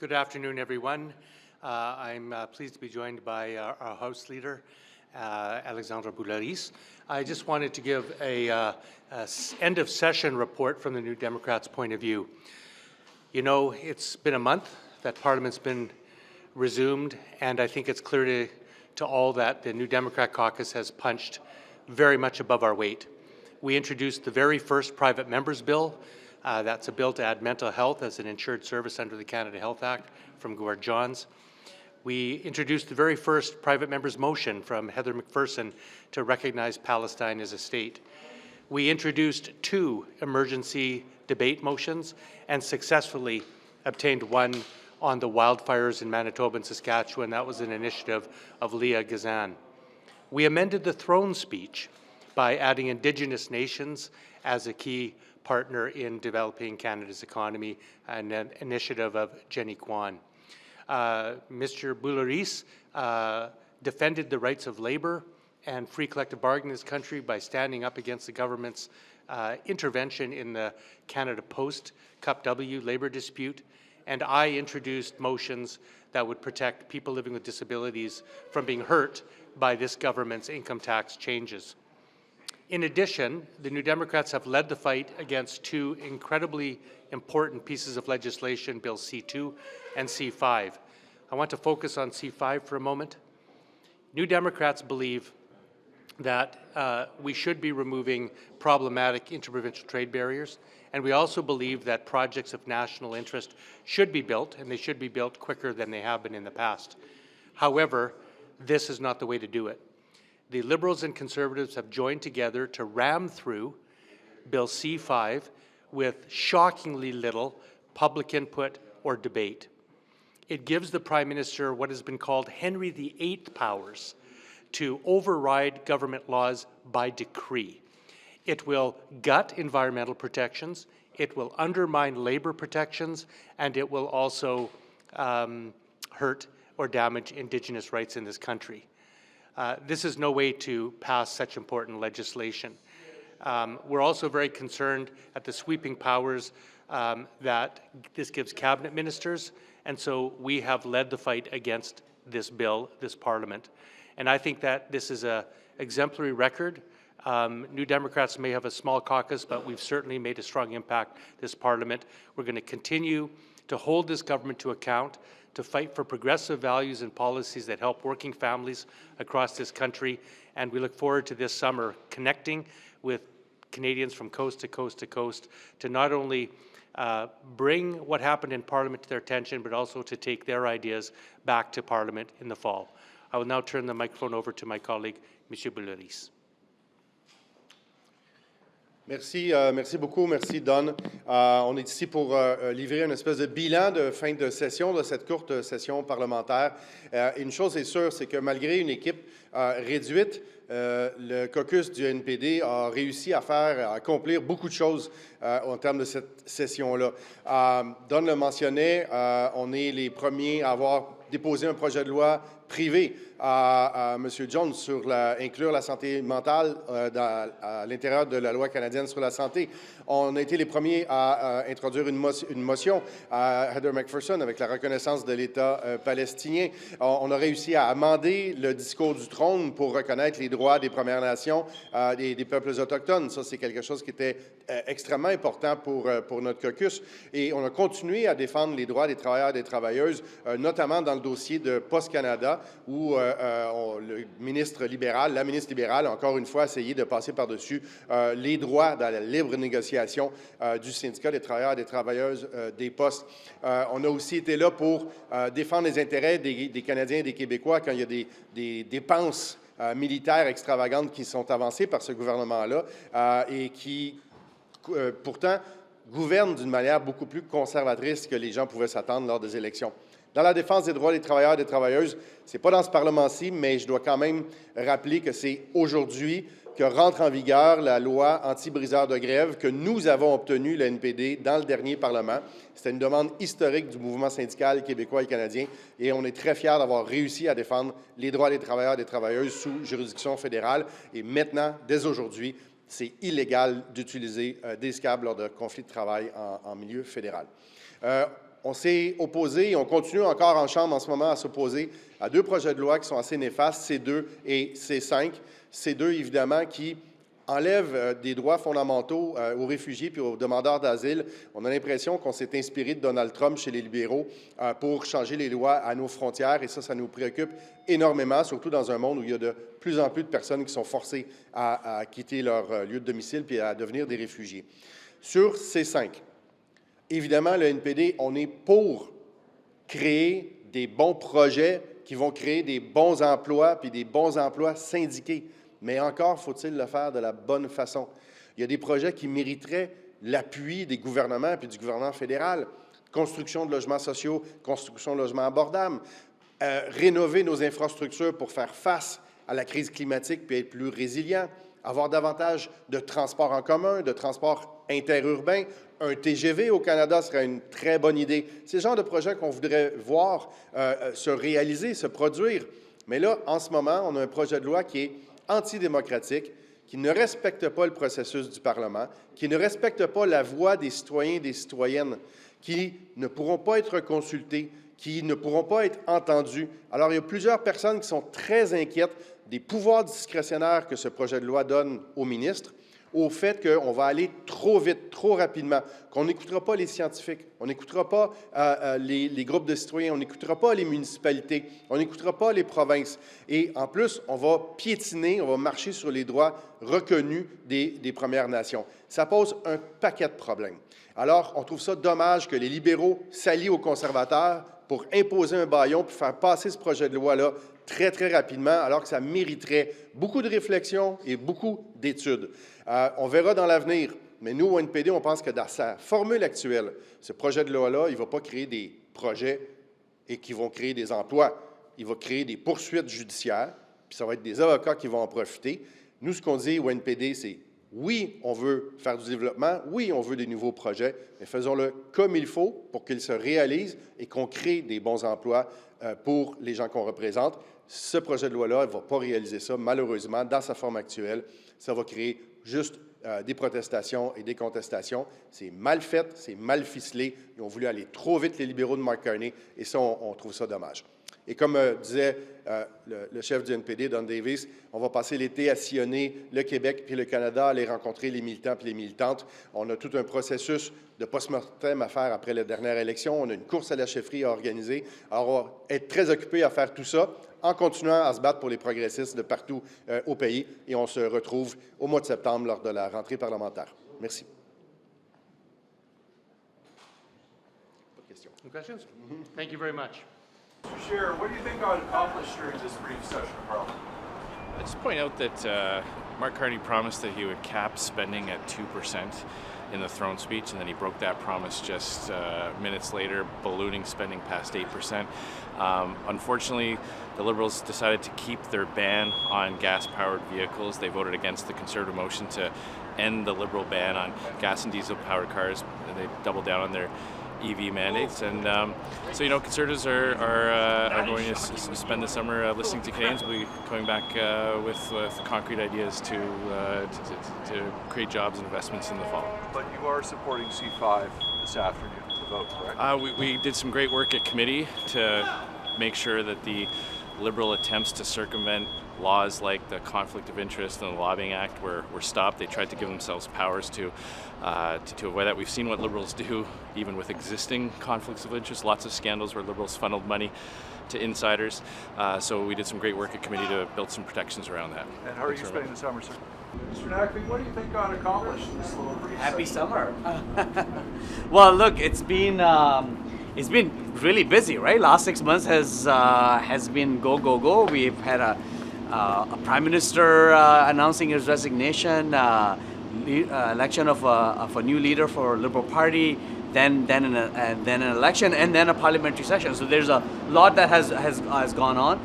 Good afternoon, everyone. I'm pleased to be joined by our House Leader, Alexandre Boulerice. I just wanted to give a end-of-session report from the New Democrats' point of view. You know, it's been a month that Parliament's been resumed, and I think it's clear to all that the New Democrat caucus has punched very much above our weight. We introduced the very first private members bill. That's a bill to add mental health as an insured service under the Canada Health Act from Gord Johns. We introduced the very first private members motion from Heather McPherson to recognize Palestine as a state. We introduced 2 emergency debate motions and successfully obtained one on the wildfires in Manitoba and Saskatchewan. That was an initiative of Leah Gazan. We amended the throne speech by adding Indigenous nations as a key partner in developing Canada's economy, and an initiative of Jenny Kwan. Mr. Boulerice defended the rights of labour and free collective bargaining in this country by standing up against the government's intervention in the Canada Post Cup W labour dispute, and I introduced motions that would protect people living with disabilities from being hurt by this government's income tax changes. In addition, the New Democrats have led the fight against 2 incredibly important pieces of legislation, Bill C2 and C5. I want to focus on C5 for a moment. New Democrats believe that we should be removing problematic interprovincial trade barriers, and we also believe that projects of national interest should be built, and they should be built quicker than they have been in the past. However, this is not the way to do it. The Liberals and Conservatives have joined together to ram through Bill C5 with shockingly little public input or debate. It gives the Prime Minister what has been called Henry VIII powers to override government laws by decree. It will gut environmental protections, it will undermine labour protections, and it will also hurt or damage Indigenous rights in this country. This is no way to pass such important legislation. We're also very concerned at the sweeping powers that this gives cabinet ministers, and so we have led the fight against this bill, this Parliament. And I think that this is an exemplary record. New Democrats may have a small caucus, but we've certainly made a strong impact this Parliament. We're going to continue to hold this government to account, to fight for progressive values and policies that help working families across this country, and we look forward to this summer connecting with Canadians from coast to coast to coast to not only bring what happened in Parliament to their attention, but also to take their ideas back to Parliament in the fall. I will now turn the microphone over to my colleague, M. Boulerice. Merci, merci beaucoup, merci Don. On est ici pour livrer une espèce de bilan de fin de session, de cette courte session parlementaire. Une chose est sûre, c'est que malgré une équipe réduite, le caucus du NPD a réussi à accomplir beaucoup de choses en termes de cette session-là. Don le mentionnait, on est les premiers à avoir déposé un projet de loi privé à M. Jones sur inclure la santé mentale à l'intérieur de la loi canadienne sur la santé. On a été les premiers à introduire une motion à Heather McPherson avec la reconnaissance de l'État palestinien. On a réussi à amender le discours du trône pour reconnaître les droits des Premières Nations, des peuples autochtones. Ça, c'est quelque chose qui était extrêmement important pour notre caucus. Et on a continué à défendre les droits des travailleurs et des travailleuses, notamment dans le dossier de Post Canada, où le ministre libéral, la ministre libérale, a encore une fois essayé de passer par-dessus les droits dans la libre négociation du syndicat des travailleurs et des travailleuses des postes. On a aussi été là pour défendre les intérêts des Canadiens et des Québécois quand il y a des dépenses militaires extravagantes qui sont avancées par ce gouvernement-là et qui, pourtant, gouvernent d'une manière beaucoup plus conservatrice que les gens pouvaient s'attendre lors des élections. Dans la défense des droits des travailleurs et des travailleuses, ce n'est pas dans ce Parlement-ci, mais je dois quand même rappeler que c'est aujourd'hui que rentre en vigueur la loi anti-briseurs de grève que nous avons obtenue, le NPD, dans le dernier Parlement. C'était une demande historique du mouvement syndical québécois et canadien, et on est très fiers d'avoir réussi à défendre les droits des travailleurs et des travailleuses sous juridiction fédérale. Et maintenant, dès aujourd'hui, c'est illégal d'utiliser des SCAB lors de conflits de travail en milieu fédéral. On s'est opposé et on continue encore en Chambre en ce moment à s'opposer à deux projets de loi qui sont assez néfastes, C2 et C5. C2, évidemment, qui enlèvent des droits fondamentaux aux réfugiés puis aux demandeurs d'asile. On a l'impression qu'on s'est inspiré de Donald Trump chez les libéraux pour changer les lois à nos frontières et ça nous préoccupe énormément, surtout dans un monde où il y a de plus en plus de personnes qui sont forcées à quitter leur lieu de domicile puis à devenir des réfugiés. Sur C5, évidemment, le NPD, on est pour créer des bons projets qui vont créer des bons emplois puis des bons emplois syndiqués. Mais encore faut-il le faire de la bonne façon. Il y a des projets qui mériteraient l'appui des gouvernements puis du gouvernement fédéral. Construction de logements sociaux, construction de logements abordables, rénover nos infrastructures pour faire face à la crise climatique puis être plus résilient, avoir davantage de transports en commun, de transports interurbains. Un TGV au Canada serait une très bonne idée. C'est le genre de projet qu'on voudrait voir se réaliser, se produire. Mais là, en ce moment, on a un projet de loi qui est antidémocratique, qui ne respecte pas le processus du Parlement, qui ne respecte pas la voix des citoyens et des citoyennes, qui ne pourront pas être consultés, qui ne pourront pas être entendus. Alors, il y a plusieurs personnes qui sont très inquiètes des pouvoirs discrétionnaires que ce projet de loi donne aux ministres, au fait qu'on va aller trop vite, trop rapidement, qu'on n'écoutera pas les scientifiques, on n'écoutera pas les groupes de citoyens, on n'écoutera pas les municipalités, on n'écoutera pas les provinces. Et en plus, on va piétiner, on va marcher sur les droits reconnus des Premières Nations. Ça pose un paquet de problèmes. Alors, on trouve ça dommage que les libéraux s'allient aux conservateurs pour imposer un bâillon, pour faire passer ce projet de loi-là très, très rapidement, alors que ça mériterait beaucoup de réflexion et beaucoup d'études. On verra dans l'avenir, mais nous, au NPD, on pense que dans sa formule actuelle, ce projet de loi-là, il ne va pas créer des projets et qui vont créer des emplois. Il va créer des poursuites judiciaires, puis ça va être des avocats qui vont en profiter. Nous, ce qu'on dit au NPD, c'est oui, on veut faire du développement, oui, on veut des nouveaux projets, mais faisons-le comme il faut pour qu'ils se réalisent et qu'on crée des bons emplois pour les gens qu'on représente. Ce projet de loi-là ne va pas réaliser ça, malheureusement, dans sa forme actuelle. Ça va créer juste des protestations et des contestations. C'est mal fait, c'est mal ficelé. Ils ont voulu aller trop vite, les libéraux de Mark Carney, et ça, on trouve ça dommage. Et comme disait le chef du NPD, Don Davies, on va passer l'été à sillonner le Québec puis le Canada, aller rencontrer les militants puis les militantes. On a tout un processus de post-mortem à faire après la dernière élection. On a une course à la chefferie à organiser. Alors, on va être très occupés à faire tout ça en continuant à se battre pour les progressistes de partout au pays. Et on se retrouve au mois de septembre lors de la rentrée parlementaire. Merci. Pas de questions. Any questions? Thank you very much. Scheer, what do you think got accomplished during this brief session of Parliament? I'd just point out that Mark Carney promised that he would cap spending at 2% in the throne speech, and then he broke that promise just minutes later, ballooning spending past 8%. Unfortunately, the Liberals decided to keep their ban on gas-powered vehicles. They voted against the Conservative motion to end the Liberal ban on gas and diesel-powered cars. They doubled down on their EV mandates, and so Conservatives are going to spend the summer listening to Canadians. We'll be coming back with concrete ideas to create jobs and investments in the fall. But you are supporting C5 this afternoon to vote, correct? We did some great work at committee to make sure that the Liberal attempts to circumvent laws like the Conflict of Interest and the Lobbying Act were stopped. They tried to give themselves powers to avoid that. We've seen what Liberals do even with existing conflicts of interest, lots of scandals where Liberals funneled money to insiders. So we did some great work at committee to build some protections around that. And how are you spending the summer, sir? Mr. Naqvi, what do you think got accomplished in this little brief Happy session? summer. Well, look, it's been really busy, right? Last 6 months has been go. We've had a prime minister announcing his resignation, election of a new leader for Liberal Party, then an election, and then a parliamentary session. So there's a lot that has gone on.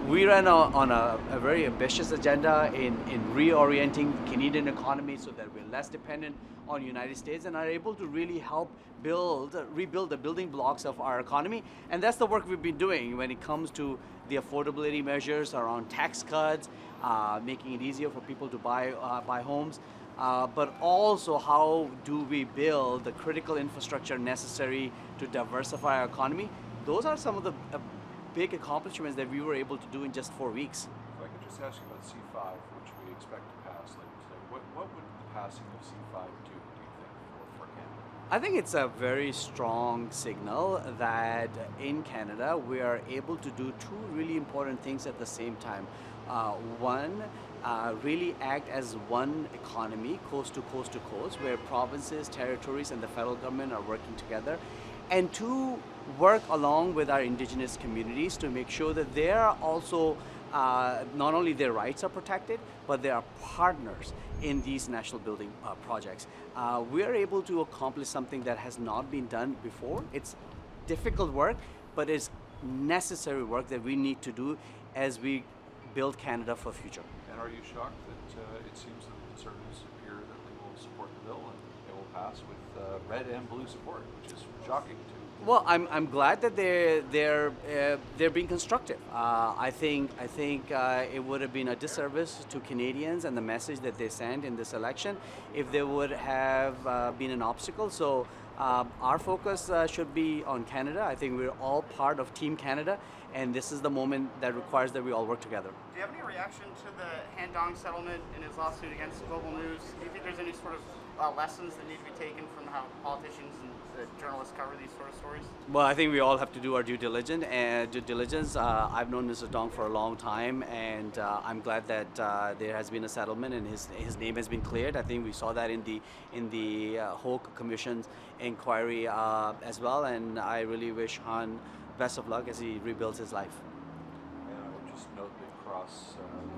We ran on a very ambitious agenda in reorienting the Canadian economy so that we're less dependent on the United States and are able to really help rebuild the building blocks of our economy. And that's the work we've been doing when it comes to the affordability measures around tax cuts, making it easier for people to buy homes. but also how do we build the critical infrastructure necessary to diversify our economy. Those are some of the big accomplishments that we were able to do in just 4 weeks. If I could just ask you about C5, which we expect to pass later today, what would the passing of C5 do you think, for Canada? I think it's a very strong signal that in Canada we are able to do two really important things at the same time. One, really act as one economy, coast to coast to coast, where provinces, territories, and the federal government are working together. And two, work along with our Indigenous communities to make sure that they are also not only their rights are protected, but they are partners in these national building projects. We are able to accomplish something that has not been done before. It's difficult work, but it's necessary work that we need to do as we build Canada for the future. And are you shocked that it seems that the Conservatives appear that they will support the bill and it will pass with red and blue support, which is shocking to? Well, I'm glad that they're being constructive. I think it would have been a disservice to Canadians and the message that they sent in this election if they would have been an obstacle. So our focus should be on Canada. I think we're all part of Team Canada, and this is the moment that requires that we all work together. Do you have any reaction to the Han Dong settlement in his lawsuit against Global News? Do you think there's any sort of lessons that need to be taken from how politicians and journalists cover these sort of stories? Well, I think we all have to do our due diligence. I've known Mr. Dong for a long time, and I'm glad that there has been a settlement and his name has been cleared. I think we saw that in the Hoke Commission's inquiry as well, and I really wish Han best of luck as he rebuilds his life. And I would just note that across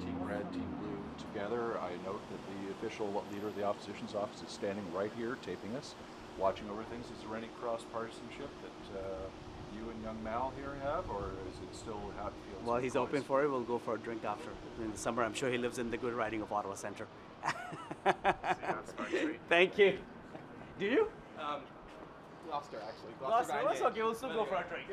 Team Red, Team Blue together, I note that the official leader of the opposition's office is standing right here, taping us, watching over things. Is there any cross-partisanship that you and young Mal here have, or is it still how it feels? Well, he's open for it. We'll go for a drink after. In the summer, I'm sure he lives in the good riding of Ottawa Centre. Thank you. Do you? Gloucester, actually. Gloucester, that's okay. We'll still go for a drink.